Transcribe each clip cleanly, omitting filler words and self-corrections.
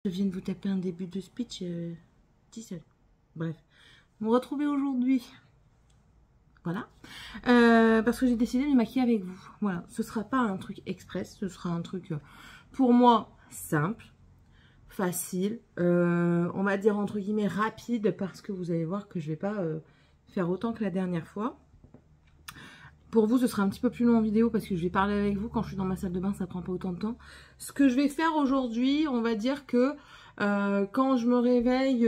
Je viens de vous taper un début de speech tout seul. Bref, vous me retrouvez aujourd'hui. Voilà. Parce que j'ai décidé de me maquiller avec vous. Voilà. Ce sera pas un truc express. Ce sera un truc, pour moi, simple, facile. On va dire, entre guillemets, rapide. Parce que vous allez voir que je vais pas faire autant que la dernière fois. Pour vous, ce sera un petit peu plus long en vidéo parce que je vais parler avec vous. Quand je suis dans ma salle de bain, ça prend pas autant de temps. Ce que je vais faire aujourd'hui, on va dire que quand je me réveille,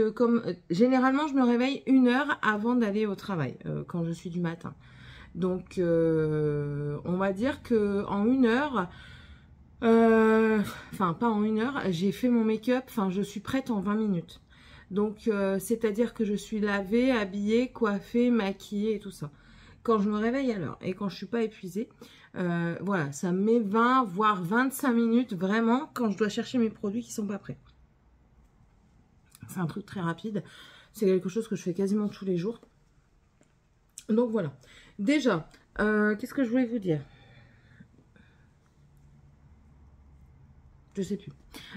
généralement, je me réveille 1 heure avant d'aller au travail, quand je suis du matin. Donc, on va dire que en 1 heure, enfin pas en 1 heure, j'ai fait mon make-up, enfin je suis prête en 20 minutes. Donc, c'est-à-dire que je suis lavée, habillée, coiffée, maquillée et tout ça. Quand je me réveille à l'heure et quand je suis pas épuisée, voilà, ça me met 20 voire 25 minutes vraiment quand je dois chercher mes produits qui sont pas prêts. C'est un truc très rapide, c'est quelque chose que je fais quasiment tous les jours. Donc voilà. Déjà, qu'est-ce que je voulais vous dire? Je sais plus.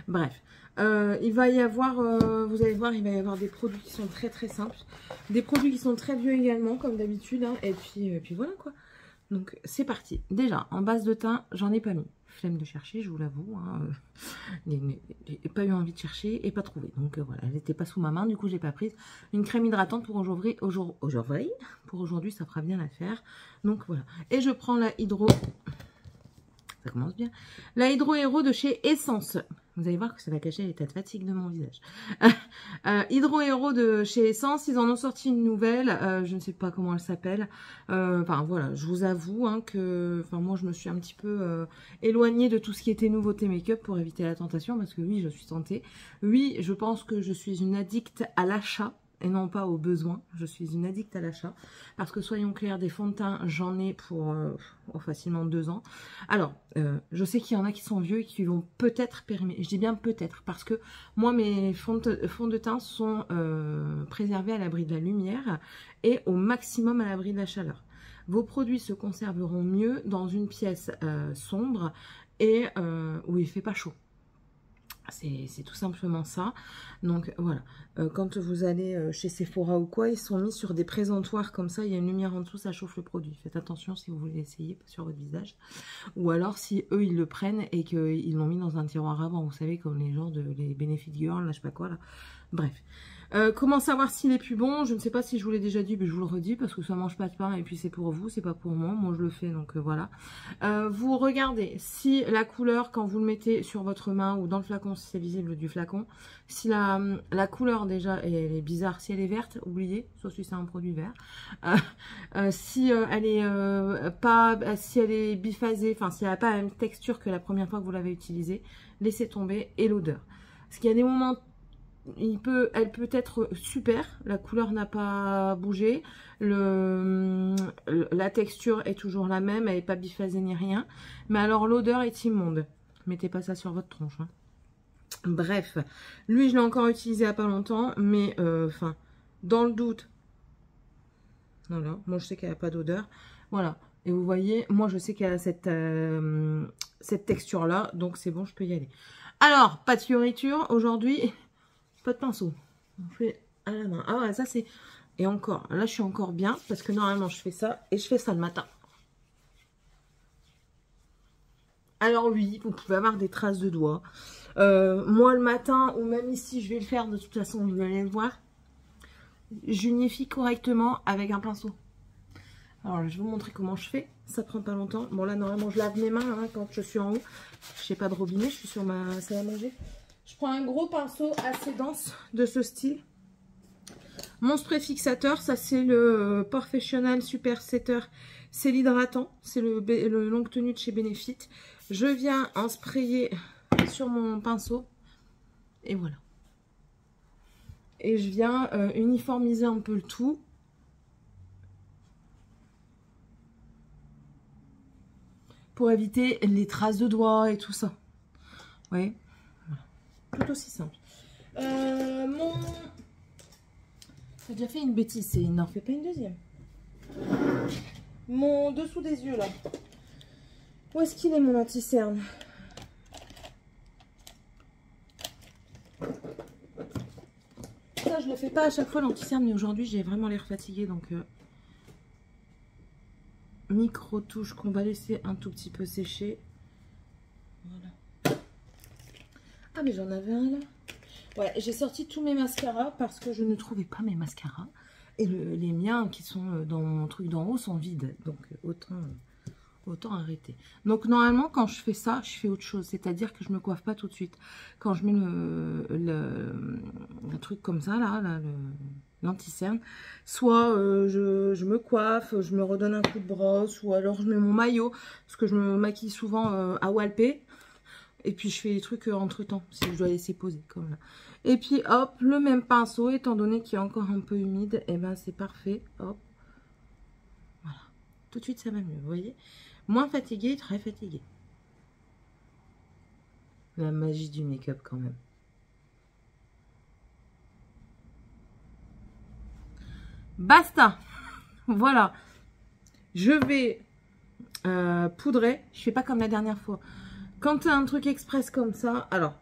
Bref, il va y avoir, vous allez voir, il va y avoir des produits qui sont très très simples, des produits qui sont très vieux également, comme d'habitude, hein, et puis voilà quoi. Donc c'est parti. Déjà, en base de teint, j'en ai pas mis. Flemme de chercher, je vous l'avoue. Hein, j'ai pas eu envie de chercher et pas trouvé. Donc voilà, elle n'était pas sous ma main, du coup j'ai pas prise. Une crème hydratante pour aujourd'hui. Pour aujourd'hui, ça fera bien l'affaire. Donc voilà. Et je prends la Hydro. Ça commence bien. La Hydro Hero de chez Essence. Vous allez voir que ça va cacher l'état de fatigue de mon visage. Hydro Hero de chez Essence. Ils en ont sorti une nouvelle. Je ne sais pas comment elle s'appelle. Enfin voilà, je vous avoue hein, que moi je me suis un petit peu éloignée de tout ce qui était nouveauté make-up pour éviter la tentation. Parce que oui, je suis tentée. Oui, je pense que je suis une addicte à l'achat. Et non pas aux besoins, je suis une addict à l'achat. Parce que soyons clairs, des fonds de teint, j'en ai pour facilement 2 ans. Alors, je sais qu'il y en a qui sont vieux et qui vont peut-être périmer. Je dis bien peut-être, parce que moi, mes fonds de teint sont préservés à l'abri de la lumière et au maximum à l'abri de la chaleur. Vos produits se conserveront mieux dans une pièce sombre et où il ne fait pas chaud. C'est tout simplement ça. Donc voilà, quand vous allez chez Sephora ou quoi, ils sont mis sur des présentoirs comme ça, il y a une lumière en dessous, ça chauffe le produit. Faites attention si vous voulez l'essayer sur votre visage. Ou alors si eux ils le prennent et qu'ils l'ont mis dans un tiroir avant, vous savez, comme les gens de les Benefit Girl, là je sais pas quoi là. Bref. Comment savoir s'il est plus bon? Je ne sais pas si je vous l'ai déjà dit, mais je vous le redis parce que ça mange pas de pain et puis c'est pour vous, c'est pas pour moi. Moi je le fais donc voilà. Vous regardez si la couleur quand vous le mettez sur votre main ou dans le flacon, si c'est visible du flacon, si la couleur déjà elle est bizarre, si elle est verte, oubliez, sauf si c'est un produit vert. Si elle est si elle est biphasée, enfin si elle n'a pas la même texture que la première fois que vous l'avez utilisée, laissez tomber. Et l'odeur. Parce qu'il y a des moments elle peut être super, la couleur n'a pas bougé, la texture est toujours la même, elle n'est pas biphasée ni rien, mais alors l'odeur est immonde. Mettez pas ça sur votre tronche. Hein. Bref, lui je l'ai encore utilisé il n'y a pas longtemps, mais enfin, dans le doute, voilà, moi je sais qu'elle n'a pas d'odeur, voilà. Et vous voyez, moi je sais qu'elle a cette texture là, donc c'est bon, je peux y aller. Alors, pas de fioriture aujourd'hui. Pas de pinceau, on fait à la main. Ah ouais, ça c'est... Et encore, là je suis encore bien, parce que normalement je fais ça, et je fais ça le matin. Alors oui, vous pouvez avoir des traces de doigts. Moi le matin, ou même ici, je vais le faire, de toute façon, vous allez le voir. J'unifie correctement avec un pinceau. Alors je vais vous montrer comment je fais, ça prend pas longtemps. Bon là, normalement, je lave mes mains hein, quand je suis en haut. Je n'ai pas de robinet, je suis sur ma salle à manger. Je prends un gros pinceau assez dense de ce style. Mon spray fixateur, ça c'est le Professional Super Setter. C'est l'hydratant, c'est le longue tenue de chez Benefit. Je viens en sprayer sur mon pinceau. Et voilà. Et je viens uniformiser un peu le tout. Pour éviter les traces de doigts et tout ça. Vous voyez ? Tout aussi simple. J'ai déjà fait une bêtise, il n'en fait pas une deuxième. Mon dessous des yeux là. Où est-ce qu'il est mon anti-cerne? ça, je le fais pas à chaque fois l'anti-cerne, mais aujourd'hui, j'ai vraiment l'air fatiguée, donc... micro-touche qu'on va laisser un tout petit peu sécher. Voilà. Ah, mais j'en avais un là. Ouais, j'ai sorti tous mes mascaras parce que je ne trouvais pas mes mascaras. Et les miens qui sont dans mon truc d'en haut sont vides. Donc, autant arrêter. Donc, normalement, quand je fais ça, je fais autre chose. C'est-à-dire que je me coiffe pas tout de suite. Quand je mets le truc comme ça, là l'anti-cerne, soit je me coiffe, je me redonne un coup de brosse, ou alors je mets mon maillot, parce que je me maquille souvent à Walpé. Et puis, je fais les trucs entre-temps, si je dois laisser poser, comme là. Et puis, hop, le même pinceau, étant donné qu'il est encore un peu humide, et ben c'est parfait. Hop. Voilà. Tout de suite, ça va mieux, vous voyez. Moins fatigué, très fatigué. La magie du make-up, quand même. Basta. Voilà. Je vais poudrer. Je fais pas comme la dernière fois. Quand tu as un truc express comme ça, alors...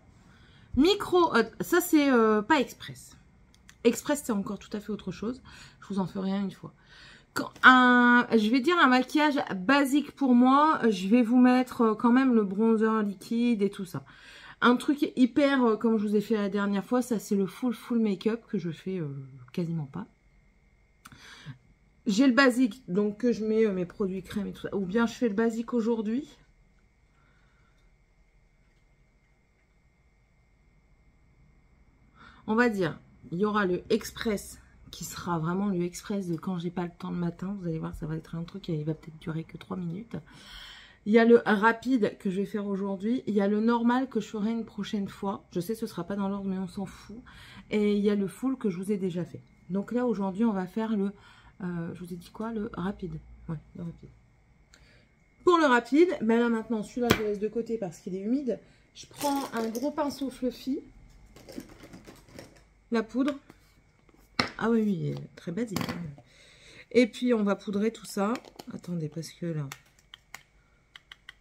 ça c'est pas express. Express c'est encore tout à fait autre chose. Je vous en ferai une fois. Je vais dire un maquillage basique pour moi. Je vais vous mettre quand même le bronzer liquide et tout ça. Un truc hyper, comme je vous ai fait la dernière fois, ça c'est le full make-up que je fais quasiment pas. J'ai le basique, donc que je mets mes produits crème et tout ça. Ou bien je fais le basique aujourd'hui. On va dire, il y aura le express qui sera vraiment le express de quand j'ai pas le temps le matin. Vous allez voir, ça va être un truc qui va peut-être durer que 3 minutes. Il y a le rapide que je vais faire aujourd'hui. Il y a le normal que je ferai une prochaine fois. Je sais, ce sera pas dans l'ordre, mais on s'en fout. Et il y a le full que je vous ai déjà fait. Donc là, aujourd'hui, on va faire le... je vous ai dit quoi? Le rapide. Ouais, le rapide. Pour le rapide, ben là maintenant, celui-là, je le laisse de côté parce qu'il est humide. Je prends un gros pinceau fluffy. La poudre. Ah oui, oui, très basique. Et puis, on va poudrer tout ça. Attendez, parce que là,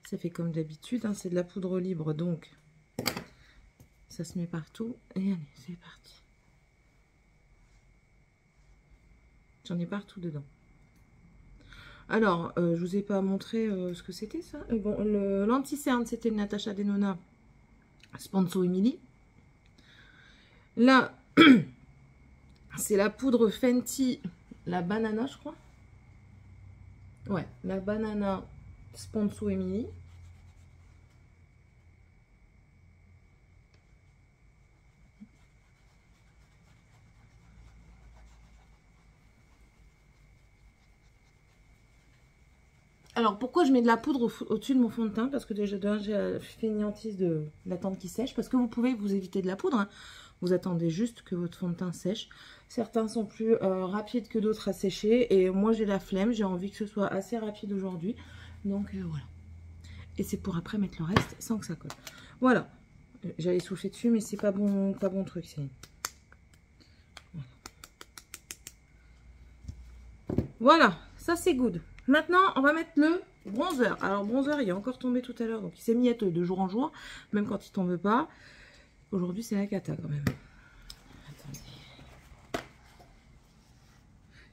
ça fait comme d'habitude. Hein, c'est de la poudre libre, donc ça se met partout. Et allez, c'est parti. J'en ai partout dedans. Alors, je vous ai pas montré ce que c'était, ça. Bon, l'anti-cerne, c'était le Natasha Denona Sponso Emily. Là... c'est la poudre Fenty, la banana, je crois. Ouais, la banana Sponso Emily. Alors, pourquoi je mets de la poudre au-dessus de mon fond de teint? Parce que déjà, j'ai la fainéantise de l'attendre qui sèche. Parce que vous pouvez vous éviter de la poudre. Hein. Vous attendez juste que votre fond de teint sèche. Certains sont plus rapides que d'autres à sécher. Et moi, j'ai la flemme. J'ai envie que ce soit assez rapide aujourd'hui. Donc, voilà. Et c'est pour après mettre le reste sans que ça colle. Voilà. J'allais souffler dessus, mais c'est pas bon truc. Voilà. Ça, c'est good. Maintenant, on va mettre le bronzer. Alors, bronzer, il est encore tombé tout à l'heure. Donc, il s'est mis de jour en jour. Même quand il ne tombe pas. Aujourd'hui, c'est la cata quand même. Attendez.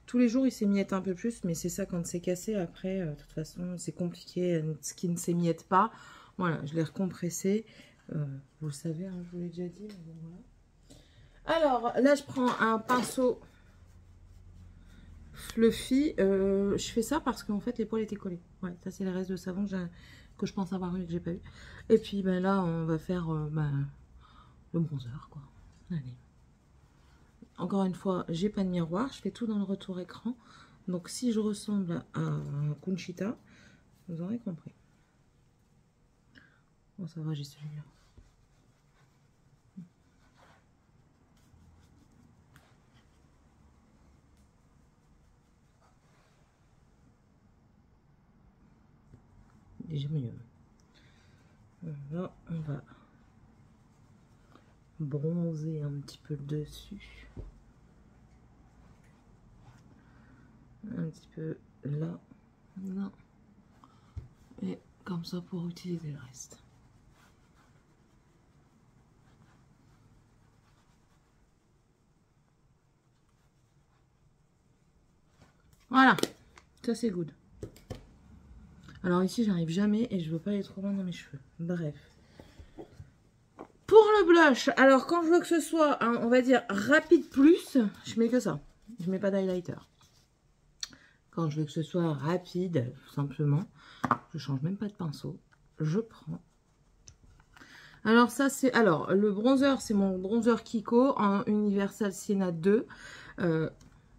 Tous les jours, il s'émiette un peu plus. Mais c'est ça, quand c'est cassé, après, de toute façon, c'est compliqué. Ce qui ne s'émiette pas. Voilà, je l'ai recompressé. Vous le savez, hein, je vous l'ai déjà dit. Mais bon, voilà. Alors, là, je prends un pinceau... fluffy, je fais ça parce qu'en fait les poils étaient collés. Ouais, ça c'est le reste de savon que je pense avoir eu et que j'ai pas eu. Et puis ben là on va faire le bronzer quoi. Allez. Encore une fois, j'ai pas de miroir, je fais tout dans le retour écran. Donc si je ressemble à Conchita, vous aurez compris. Bon ça va, j'ai celui-là. Déjà mieux. Là, on va bronzer un petit peu le dessus. Un petit peu là. Là. Et comme ça pour utiliser le reste. Voilà, ça c'est good. Alors ici, j'arrive jamais et je veux pas aller trop loin dans mes cheveux. Bref. Pour le blush, alors quand je veux que ce soit, on va dire, rapide plus, je mets que ça. Je mets pas d'highlighter. Quand je veux que ce soit rapide, tout simplement, je change même pas de pinceau. Je prends. Alors ça, c'est... Alors, le bronzer, c'est mon bronzer Kiko en Universal Sienna 2.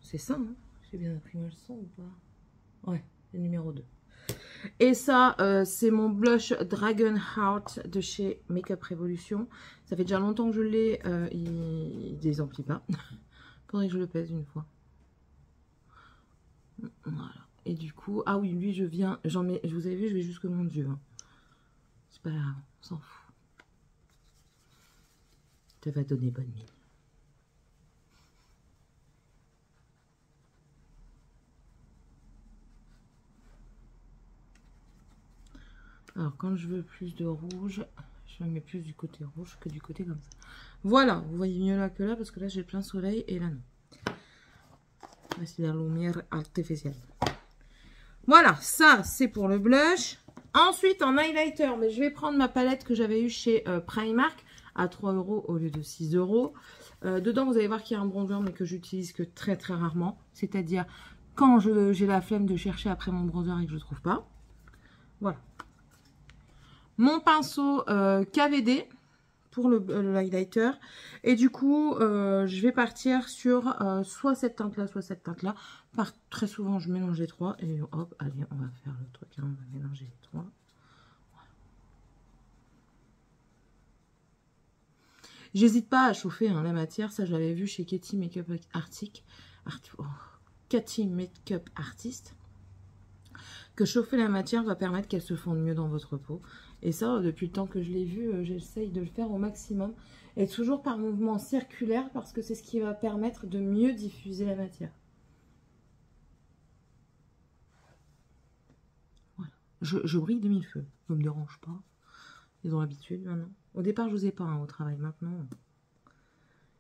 C'est ça, hein? J'ai bien appris ma leçon ou pas? Ouais, le numéro 2. Et ça, c'est mon blush Dragon Heart de chez Makeup Revolution. Ça fait déjà longtemps que je l'ai. Il désemplit pas. Faudrait que je le pèse une fois. Voilà. Et du coup, ah oui, lui, je viens, j'en mets, vous avez vu, je vais jusque mon Dieu. Hein. C'est pas grave, on s'en fout. Ça va donner bonne mine. Alors, quand je veux plus de rouge, je mets plus du côté rouge que du côté comme ça. Voilà, vous voyez mieux là que là, parce que là, j'ai plein soleil et là, non. Là, c'est la lumière artificielle. Voilà, ça, c'est pour le blush. Ensuite, en highlighter, mais je vais prendre ma palette que j'avais eue chez Primark à 3 € au lieu de 6 €. Dedans, vous allez voir qu'il y a un bronzer, mais que j'utilise que très, très rarement. C'est-à-dire quand j'ai la flemme de chercher après mon bronzer et que je ne trouve pas. Voilà. Mon pinceau KVD pour le highlighter. Et du coup, je vais partir sur soit cette teinte-là, soit cette teinte-là. Très souvent, je mélange les trois. Et hop, allez, on va faire le truc. Hein, on va mélanger les trois. Voilà. J'hésite pas à chauffer hein, la matière. Ça, je l'avais vu chez Katy Makeup Katy Makeup Artist. Que chauffer la matière va permettre qu'elle se fonde mieux dans votre peau. Et ça, depuis le temps que je l'ai vu, j'essaye de le faire au maximum. Et toujours par mouvement circulaire, parce que c'est ce qui va permettre de mieux diffuser la matière. Voilà. Je brille de mille feux. Ça ne me dérange pas. Ils ont l'habitude maintenant. Au départ, je n'osais pas hein, au travail. Maintenant,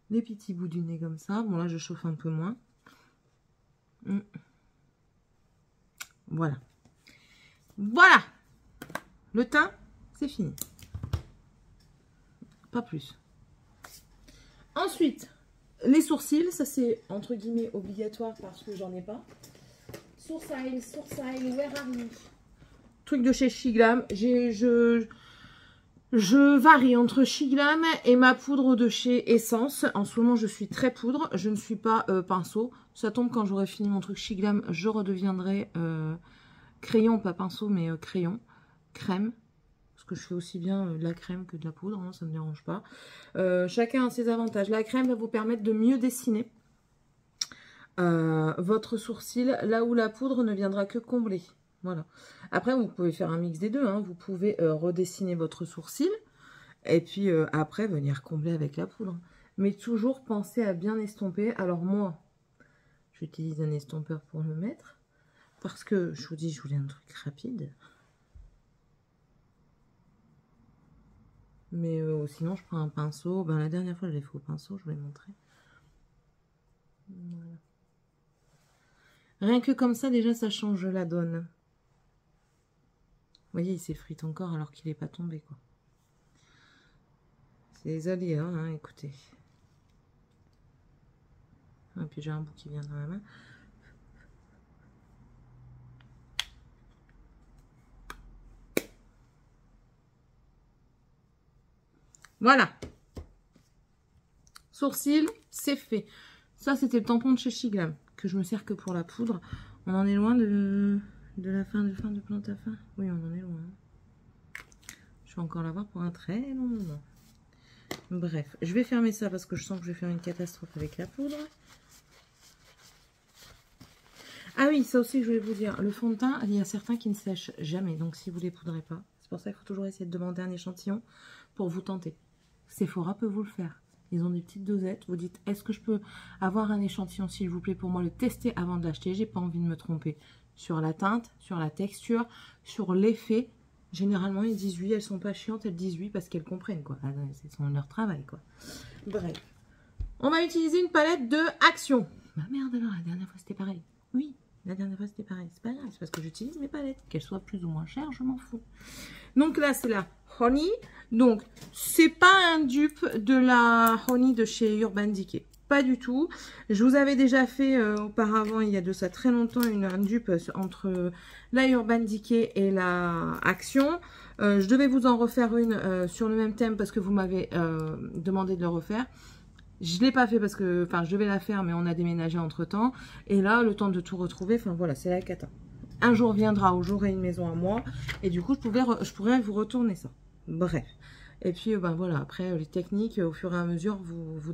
des petits bouts du nez comme ça. Bon, là, je chauffe un peu moins. Voilà. Voilà. Le teint, c'est fini. Pas plus. Ensuite, les sourcils. Ça, c'est entre guillemets obligatoire parce que j'en ai pas. Sourcil, where are you? Truc de chez Shiglam. Je varie entre Shiglam et ma poudre de chez Essence. En ce moment, je suis très poudre. Je ne suis pas pinceau. Ça tombe quand j'aurai fini mon truc Shiglam. Je redeviendrai crayon, pas pinceau, mais crayon. Crème. Parce que je fais aussi bien de la crème que de la poudre. Hein, ça ne me dérange pas. Chacun a ses avantages. La crème va vous permettre de mieux dessiner votre sourcil. Là où la poudre ne viendra que combler. Voilà. Après, vous pouvez faire un mix des deux. Hein. Vous pouvez redessiner votre sourcil. Et puis après, venir combler avec la poudre. Mais toujours pensez à bien estomper. Alors moi, j'utilise un estompeur pour le mettre. Parce que, je vous dis, je voulais un truc rapide. Mais sinon, je prends un pinceau. Ben, la dernière fois, je l'ai fait au pinceau. Je vous l'ai montré. Voilà. Rien que comme ça, déjà, ça change la donne. Vous voyez, il s'effrite encore alors qu'il n'est pas tombé, quoi. C'est les aléas, hein, écoutez. Et puis j'ai un bout qui vient dans la main. Voilà. Sourcils, c'est fait. Ça, c'était le tampon de chez Shiglam, que je me sers que pour la poudre. On en est loin de la fin de plante à fin. Oui, on en est loin. Je vais encore l'avoir pour un très long moment. Bref, je vais fermer ça parce que je sens que je vais faire une catastrophe avec la poudre. Ah oui, ça aussi, je voulais vous dire. Le fond de teint, il y a certains qui ne sèchent jamais. Donc, si vous ne les poudrez pas, c'est pour ça qu'il faut toujours essayer de demander un échantillon pour vous tenter. Sephora peut vous le faire. Ils ont des petites dosettes. Vous dites, est-ce que je peux avoir un échantillon, s'il vous plaît, pour moi, le tester avant de l'acheter? J'ai pas envie de me tromper sur la teinte, sur la texture, sur l'effet. Généralement, ils disent oui, elles sont pas chiantes, elles disent oui parce qu'elles comprennent, quoi. C'est leur travail, quoi. Bref. On va utiliser une palette de Action. Bah merde, alors, la dernière fois, c'était pareil. Oui, La dernière fois, c'était pareil. C'est pas grave, c'est parce que j'utilise mes palettes. Qu'elles soient plus ou moins chères, je m'en fous. Donc là, c'est la Honey. Donc, c'est pas un dupe de la Honey de chez Urban Decay. Pas du tout. Je vous avais déjà fait auparavant, il y a de ça très longtemps, un dupe entre la Urban Decay et la Action. Je devais vous en refaire une sur le même thème parce que vous m'avez demandé de le refaire. Je ne l'ai pas fait parce que, enfin, je devais la faire, mais on a déménagé entre-temps. Et là, le temps de tout retrouver, enfin voilà, c'est la cata. Un jour viendra où j'aurai une maison à moi. Et du coup, je pourrais vous retourner ça. Bref. Et puis, ben voilà, après, les techniques, au fur et à mesure, vous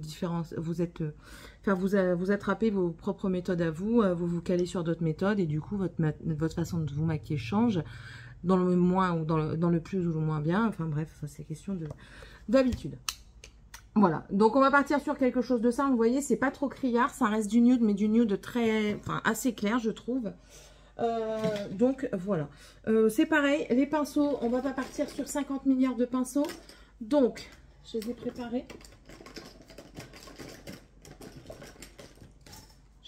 attrapez vos propres méthodes à vous. Vous vous calez sur d'autres méthodes. Et du coup, votre façon de vous maquiller change. Dans le moins ou dans le plus ou le moins bien. Enfin bref, ça c'est question d'habitude. Voilà, donc on va partir sur quelque chose de simple. Vous voyez, c'est pas trop criard, ça reste du nude, mais du nude assez clair, je trouve. Donc voilà, c'est pareil, les pinceaux, on va pas partir sur 50 milliards de pinceaux. Donc, je les ai préparés.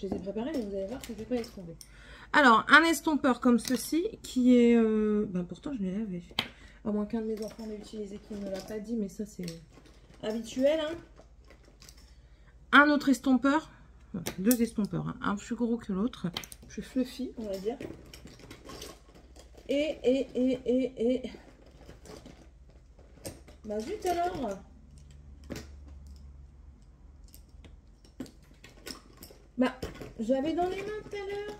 Mais vous allez voir que je vais pas les trouver. Alors, un estompeur comme ceci, qui est... pourtant, je l'ai lavé. À moins qu'un de mes enfants l'ait utilisé, qui ne me l'a pas dit, mais ça, c'est... habituel, hein. Un autre estompeur, deux estompeurs, hein. Un plus gros que l'autre, plus fluffy, on va dire. Et bah zut alors. Bah, j'avais dans les mains tout à l'heure.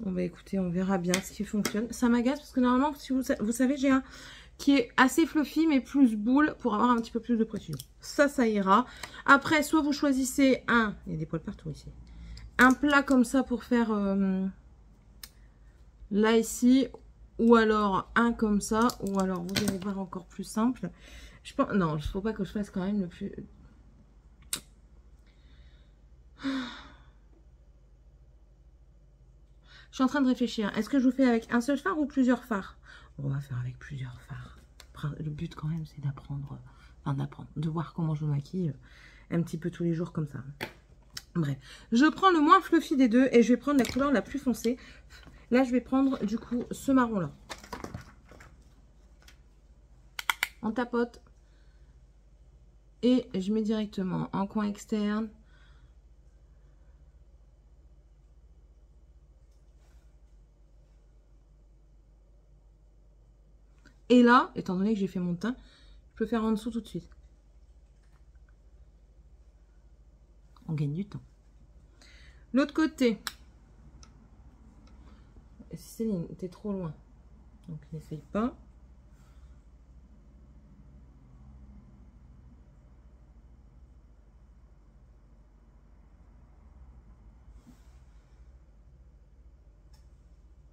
Bon bah écoutez, on verra bien ce qui fonctionne. Ça m'agace parce que normalement, si vous savez, j'ai un qui est assez fluffy mais plus boule pour avoir un petit peu plus de précision. Ça ira. Après, soit vous choisissez un... Il y a des poils partout ici. Un plat comme ça pour faire là ici. Ou alors un comme ça. Ou alors vous allez voir encore plus simple. Je pense... Non, il ne faut pas que je fasse quand même le plus... Je suis en train de réfléchir. Est-ce que je vous fais avec un seul fard ou plusieurs fards? On va faire avec plusieurs fards. Le but quand même, c'est d'apprendre, de voir comment je me maquille un petit peu tous les jours comme ça. Bref, je prends le moins fluffy des deux et je vais prendre la couleur la plus foncée. Là, je vais prendre du coup ce marron-là. On tapote et je mets directement en coin externe. Et là, étant donné que j'ai fait mon teint, je peux faire en dessous tout de suite. On gagne du temps. L'autre côté. Céline, t'es trop loin. Donc, n'essaye pas.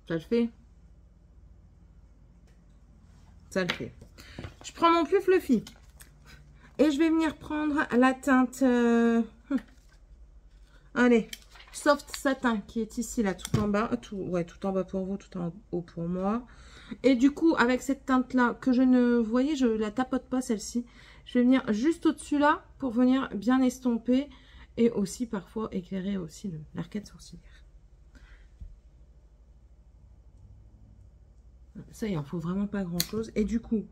Ça le fait. Ça le fait. Je prends mon plus fluffy. Et je vais venir prendre la teinte... Allez, Soft Satin qui est ici, là, tout en bas. Tout en bas pour vous, tout en haut pour moi. Et du coup, avec cette teinte-là, que je ne... Vous voyez, je la tapote pas, celle-ci. Je vais venir juste au-dessus, là, pour venir bien estomper. Et aussi, parfois, éclairer aussi l'arcade sourcilière. Ça, il en faut vraiment pas grand-chose. Et du coup,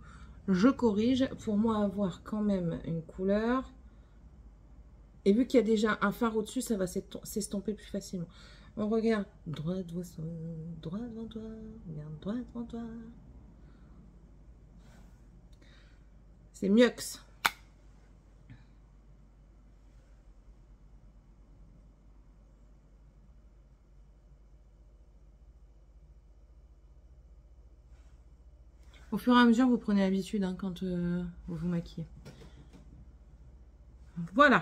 je corrige pour moi avoir quand même une couleur. Et vu qu'il y a déjà un fard au-dessus, ça va s'estomper plus facilement. On regarde droit devant toi, regarde droit devant toi. C'est mieux. Au fur et à mesure, vous prenez l'habitude hein, quand vous vous maquillez. Voilà.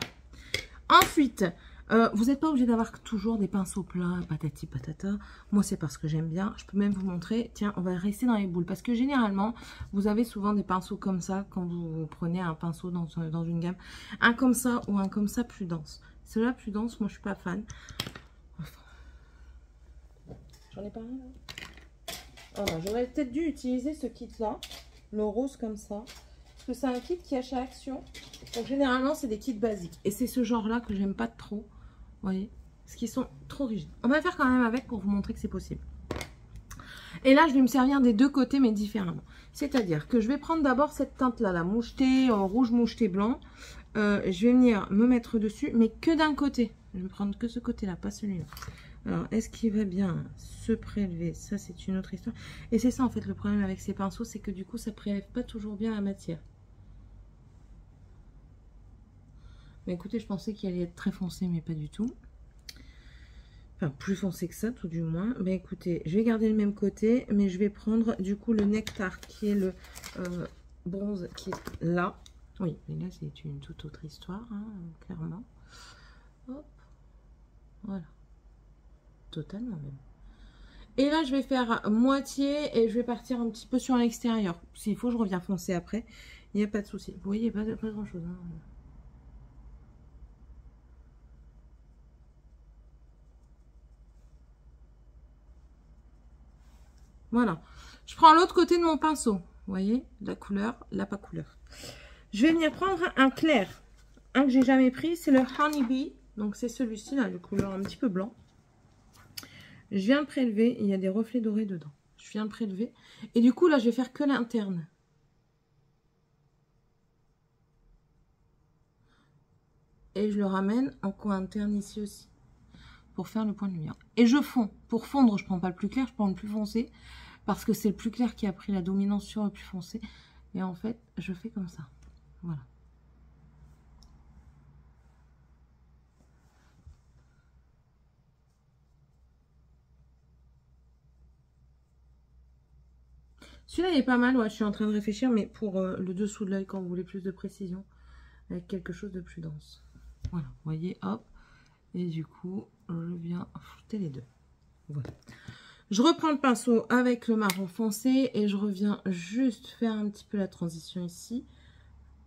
Ensuite, vous n'êtes pas obligé d'avoir toujours des pinceaux plats, patati patata. Moi, c'est parce que j'aime bien. Je peux même vous montrer. Tiens, on va rester dans les boules. Parce que généralement, vous avez souvent des pinceaux comme ça quand vous prenez un pinceau dans une gamme. Un comme ça ou un comme ça plus dense. Celui-là plus dense, moi, je suis pas fan. Enfin. J'en ai pas un là. Oh non, j'aurais peut-être dû utiliser ce kit-là. Le rose comme ça. Parce que c'est un kit qui est chez Action. Donc généralement, c'est des kits basiques. Et c'est ce genre-là que j'aime pas trop. Vous voyez, Parce qu'ils sont trop rigides. On va faire quand même avec pour vous montrer que c'est possible. Et là, je vais me servir des deux côtés, mais différemment. C'est-à-dire que je vais prendre d'abord cette teinte-là, la moucheté, rouge moucheté blanc. Je vais venir me mettre dessus, mais que d'un côté. Je vais prendre que ce côté-là, pas celui-là. Alors, est-ce qu'il va bien se prélever? Ça, c'est une autre histoire. Et c'est ça, en fait, le problème avec ces pinceaux, c'est que du coup, ça prélève pas toujours bien la matière. Mais écoutez, je pensais qu'il allait être très foncé, mais pas du tout. Enfin, plus foncé que ça, tout du moins. Ben écoutez, je vais garder le même côté, mais je vais prendre, du coup, le nectar, qui est le bronze, qui est là. Oui, mais là, c'est une toute autre histoire, hein, clairement. Hop. Voilà. Totalement même. Et là, je vais faire moitié et je vais partir un petit peu sur l'extérieur. S'il faut, je reviens foncer après. Il n'y a pas de souci. Vous voyez, pas grand-chose. Hein. Voilà. Je prends l'autre côté de mon pinceau. Vous voyez, la couleur, la pas couleur. Je vais venir prendre un clair. Un que j'ai jamais pris, c'est le Honey Bee. Donc, c'est celui-ci, là, de couleur un petit peu blanc. Je viens de prélever, il y a des reflets dorés dedans. Je viens de prélever. Et du coup, là, je vais faire que l'interne. Et je le ramène en coin interne ici aussi. Pour faire le point de lumière. Et je fonds. Pour fondre, je ne prends pas le plus clair, je prends le plus foncé. Parce que c'est le plus clair qui a pris la dominance sur le plus foncé. Et en fait, je fais comme ça. Voilà. Celui-là, il est pas mal. Ouais, je suis en train de réfléchir, mais pour le dessous de l'œil, quand vous voulez plus de précision, avec quelque chose de plus dense. Voilà, vous voyez, hop. Et du coup, je viens flouter les deux. Voilà. Je reprends le pinceau avec le marron foncé et je reviens juste faire un petit peu la transition ici.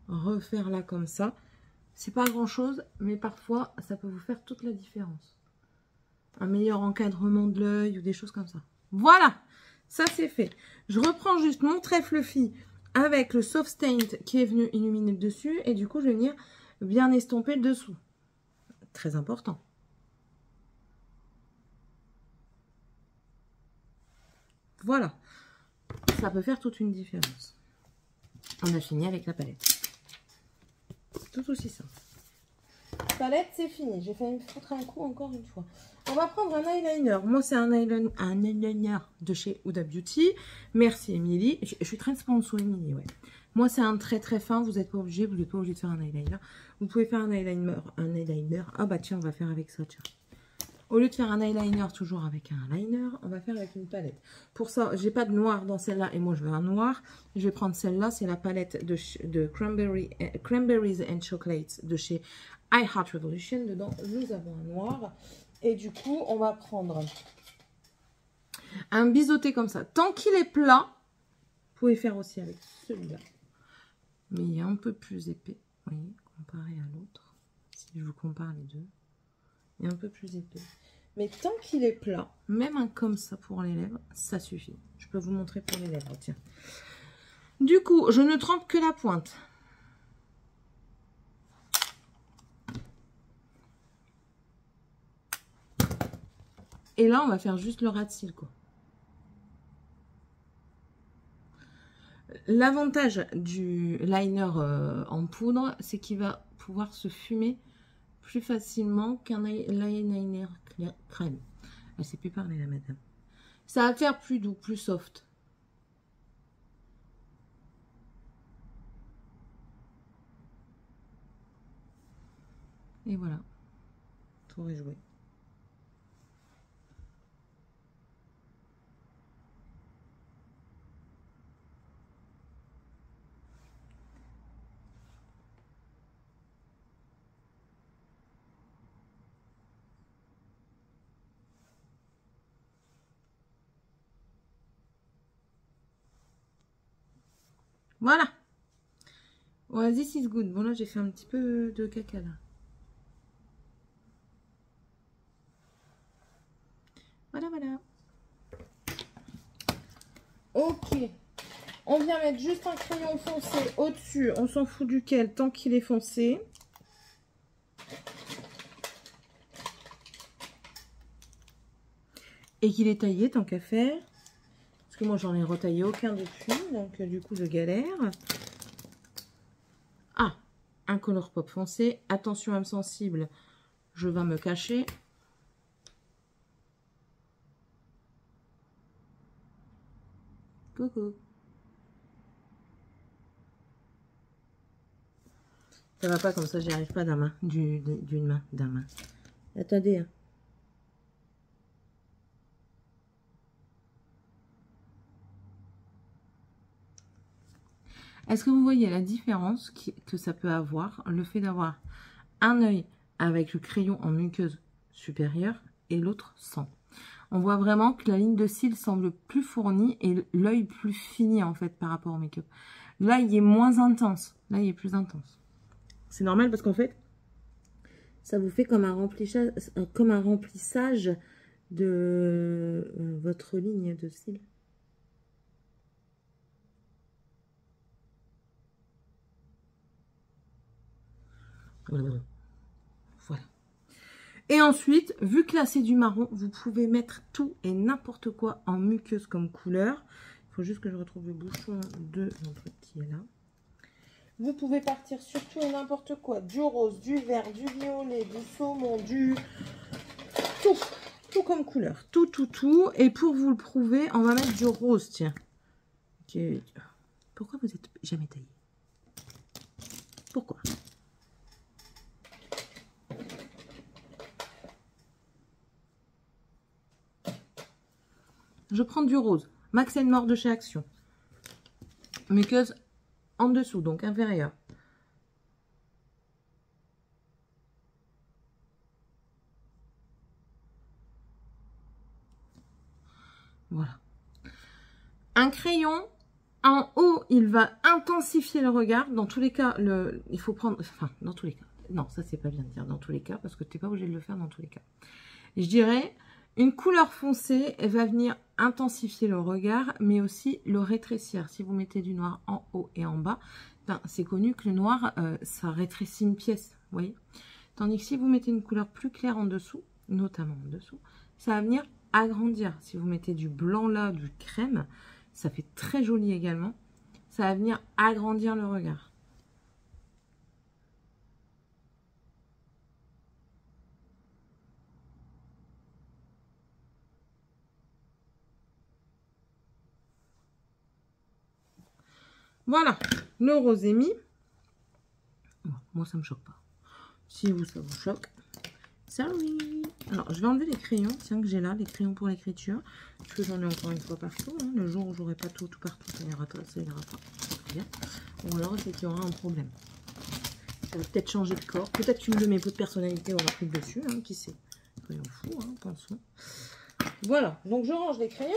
Refaire là comme ça. C'est pas grand chose, mais parfois, ça peut vous faire toute la différence. Un meilleur encadrement de l'œil ou des choses comme ça. Voilà! Ça, c'est fait. Je reprends juste mon trait fluffy avec le Soft Stained qui est venu illuminer le dessus. Et du coup, je vais venir bien estomper le dessous. Très important. Voilà. Ça peut faire toute une différence. On a fini avec la palette. Tout aussi simple. Palette, c'est fini. J'ai failli me foutre un coup encore une fois. On va prendre un eyeliner. Moi, c'est un eyeliner de chez Huda Beauty. Merci, Émilie. Je suis très sponsor, Émilie, ouais. Moi, c'est un très très fin. Vous n'êtes pas obligé. Vous n'êtes pas obligé de faire un eyeliner. Vous pouvez faire un eyeliner. Ah bah tiens, on va faire avec ça, tiens. Au lieu de faire un eyeliner toujours avec un liner, on va faire avec une palette. Pour ça, j'ai pas de noir dans celle-là et moi je veux un noir. Je vais prendre celle-là, c'est la palette de Cranberries and Chocolates de chez I Heart Revolution. Dedans, nous avons un noir. Et du coup, on va prendre un biseauté comme ça. Tant qu'il est plat, vous pouvez faire aussi avec celui-là. Mais il est un peu plus épais, vous voyez, comparé à l'autre. Si je vous compare les deux. Il est un peu plus épais. Mais tant qu'il est plat, même un comme ça pour les lèvres, ça suffit. Je peux vous montrer pour les lèvres, tiens. Du coup, je ne trempe que la pointe. Et là, on va faire juste le ras de cils, quoi. L'avantage du liner en poudre, c'est qu'il va pouvoir se fumer plus facilement qu'un liner crème. Elle sait plus parler, la madame. Ça va faire plus doux, plus soft. Et voilà. Tour est joué. Voilà. Ouais, this is good. Bon, là, j'ai fait un petit peu de caca, là. Voilà, voilà. Ok. On vient mettre juste un crayon foncé au-dessus. On s'en fout duquel, tant qu'il est foncé. et qu'il est taillé tant qu'à faire. Parce que moi, j'en ai retaillé aucun depuis. Donc, du coup, je galère. Ah, un color pop foncé. Attention, âme sensible. Je vais me cacher. Coucou. Ça va pas comme ça, j'y arrive pas d'une main, d'un main. Attendez. Hein. Est-ce que vous voyez la différence que ça peut avoir, le fait d'avoir un œil avec le crayon en muqueuse supérieure et l'autre sans. On voit vraiment que la ligne de cils semble plus fournie et l'œil plus fini en fait par rapport au make-up. Là, il est moins intense. Là, il est plus intense. C'est normal parce qu'en fait, ça vous fait comme un remplissage de votre ligne de cils. Voilà. Et ensuite, vu que là c'est du marron, vous pouvez mettre tout et n'importe quoi en muqueuse comme couleur. Il faut juste que je retrouve le bouchon de mon truc qui est là. Vous pouvez partir sur tout et n'importe quoi. Du rose, du vert, du violet, du saumon, du... Tout. Tout comme couleur. Tout, tout, tout. Et pour vous le prouver, on va mettre du rose, tiens. Okay. Pourquoi vous n'êtes jamais taillé? Pourquoi? Je prends du rose. Max & More de chez Action. Muqueuse en dessous, donc inférieure. Voilà. Un crayon, en haut, il va intensifier le regard. Dans tous les cas, il faut prendre... Enfin, dans tous les cas. Non, ça, c'est pas bien de dire dans tous les cas, parce que tu n'es pas obligé de le faire dans tous les cas. Je dirais... Une couleur foncée, elle va venir intensifier le regard, mais aussi le rétrécir. Si vous mettez du noir en haut et en bas, ben, c'est connu que le noir, ça rétrécit une pièce, vous voyez. Tandis que si vous mettez une couleur plus claire en dessous, notamment en dessous, ça va venir agrandir. Si vous mettez du blanc là, du crème, ça fait très joli également. Ça va venir agrandir le regard. Voilà, le rose est mis. Bon, moi, ça me choque pas. Si vous, ça vous choque, sorry. Alors, je vais enlever les crayons, tiens, que j'ai là, les crayons pour l'écriture. Parce que j'en ai encore une fois partout. Hein. Le jour où j'aurai pas tout partout, ça ira pas, ça ira pas. Bien. Ou alors, c'est qu'il y aura un problème. Ça va peut-être changer de corps. Peut-être qu'une de mes peu de personnalité aura pris dessus, hein, qui sait. Soyons fous, hein, pensons. Voilà, donc je range les crayons.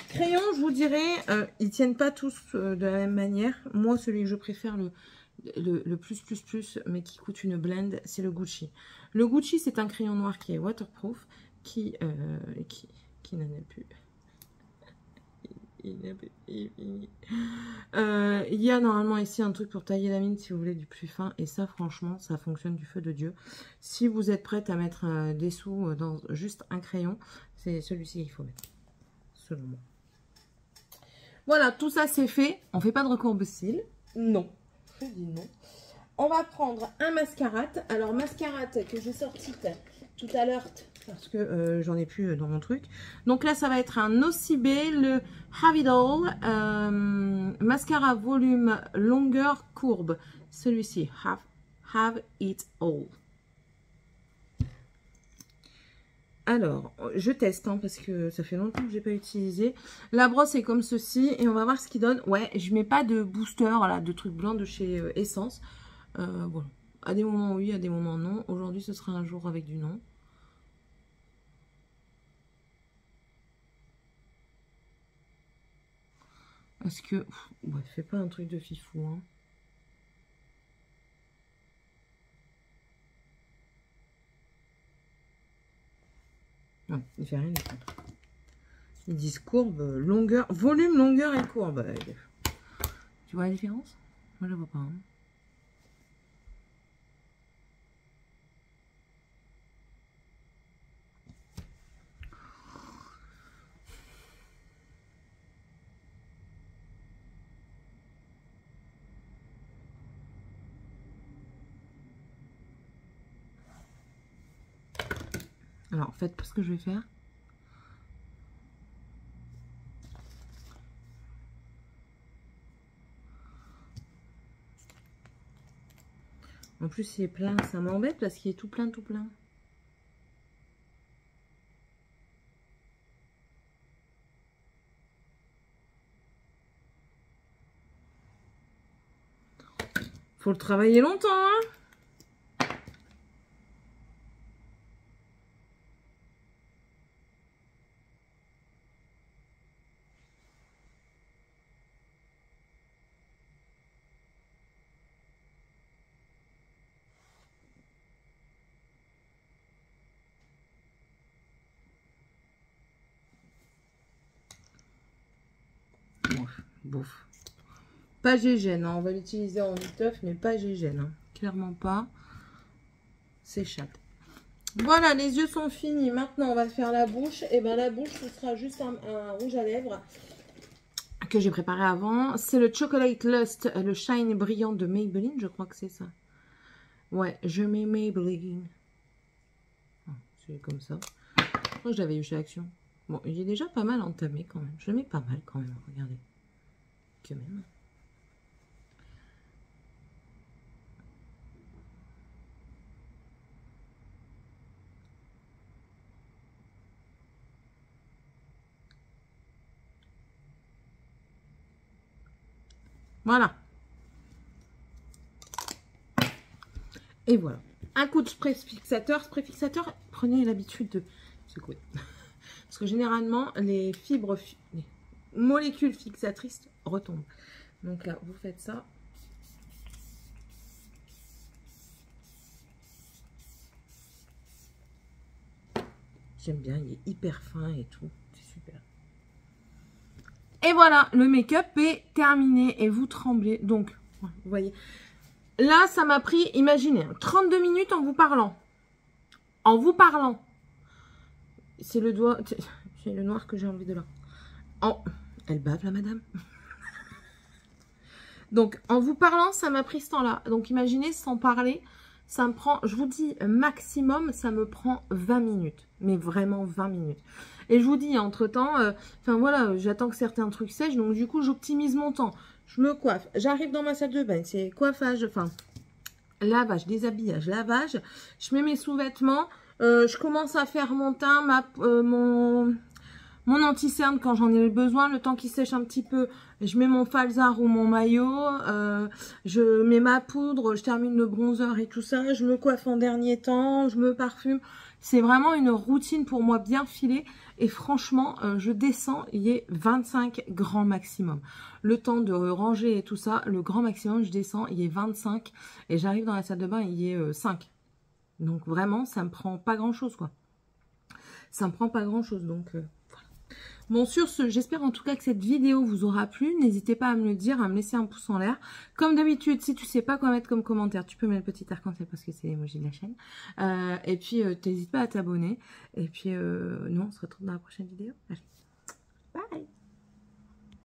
Crayons, je vous dirais, ils tiennent pas tous de la même manière. Moi, celui que je préfère le plus, mais qui coûte une blende, c'est le Gucci. Le Gucci, c'est un crayon noir qui est waterproof, qui n'en a plus. Il y a normalement ici un truc pour tailler la mine si vous voulez du plus fin. Et ça, franchement, ça fonctionne du feu de Dieu. Si vous êtes prête à mettre des sous dans juste un crayon, c'est celui-ci qu'il faut mettre, selon moi. Voilà, tout ça c'est fait. On fait pas de recourbe-cils. Non, je dis non. On va prendre un mascarade. Alors, mascarade que j'ai sorti tout à l'heure parce que j'en ai plus dans mon truc. Donc là, ça va être un Nocibé, le Have It All. Mascara volume longueur courbe. Celui-ci, Have It All. Alors, je teste hein, parce que ça fait longtemps que je n'ai pas utilisé. La brosse est comme ceci et on va voir ce qu'il donne. Ouais, je mets pas de booster, là, de trucs blancs de chez Essence. Bon, à des moments oui, à des moments non. Aujourd'hui, ce sera un jour avec du non. Parce que, ouais, fais pas un truc de fifou. Hein. Non, il fait rien du tout. Ils disent courbe, longueur, volume, longueur et courbe. Tu vois la différence? Moi, je la vois pas. Hein. Alors, faites ce que je vais faire. En plus, il est plein, ça m'embête parce qu'il est tout plein, tout plein. Faut le travailler longtemps, hein. Bouf. Pas gégène, hein. On va l'utiliser en étoffe, mais pas gégène. Hein. Clairement pas. C'est chatte. Voilà, les yeux sont finis. Maintenant, on va faire la bouche. Et ben la bouche, ce sera juste un rouge à lèvres que j'ai préparé avant. C'est le Chocolate Lust, le shine brillant de Maybelline. Je crois que c'est ça. Ouais, je mets Maybelline. C'est comme ça. Je crois que je l'avais eu chez Action. Bon, il est déjà pas mal entamé quand même. Je le mets pas mal quand même. Regardez. Que même. Voilà. Et voilà. Un coup de spray fixateur. Spray fixateur, prenez l'habitude de secouer. Parce que généralement, les fibres, les molécules fixatrices retombent. Donc là, vous faites ça. J'aime bien, il est hyper fin et tout. C'est super. Et voilà, le make-up est terminé et vous tremblez. Donc, vous voyez. Là, ça m'a pris, imaginez, 32 minutes en vous parlant. En vous parlant. C'est le doigt, c'est le noir que j'ai enlevé de là. Elle bave, la madame. Donc, en vous parlant, ça m'a pris ce temps-là. Donc, imaginez, sans parler, ça me prend, je vous dis, maximum, ça me prend 20 minutes. Mais vraiment 20 minutes. Et je vous dis, entre-temps, enfin voilà, j'attends que certains trucs sèchent. Donc, du coup, j'optimise mon temps. Je me coiffe. J'arrive dans ma salle de bain. C'est coiffage, enfin, lavage, déshabillage, lavage. Je mets mes sous-vêtements. Je commence à faire mon teint, mon anti-cerne quand j'en ai besoin. Le temps qu'il sèche un petit peu, je mets mon falzar ou mon maillot. Je mets ma poudre, je termine le bronzer et tout ça. Je me coiffe en dernier temps, je me parfume. C'est vraiment une routine pour moi bien filée. Et franchement, je descends, il y a 25 grands maximum. Le temps de ranger et tout ça, le grand maximum, je descends, il y a 25. Et j'arrive dans la salle de bain, il y a 5. Donc vraiment, ça me prend pas grand-chose, quoi. Ça me prend pas grand-chose, donc voilà. Bon, sur ce, j'espère en tout cas que cette vidéo vous aura plu. N'hésitez pas à me le dire, à me laisser un pouce en l'air. Comme d'habitude, si tu sais pas quoi mettre comme commentaire, tu peux mettre le petit arc-en-ciel parce que c'est l'emoji de la chaîne. Et puis, n'hésite pas à t'abonner. Et puis, nous, on se retrouve dans la prochaine vidéo. Allez, bye!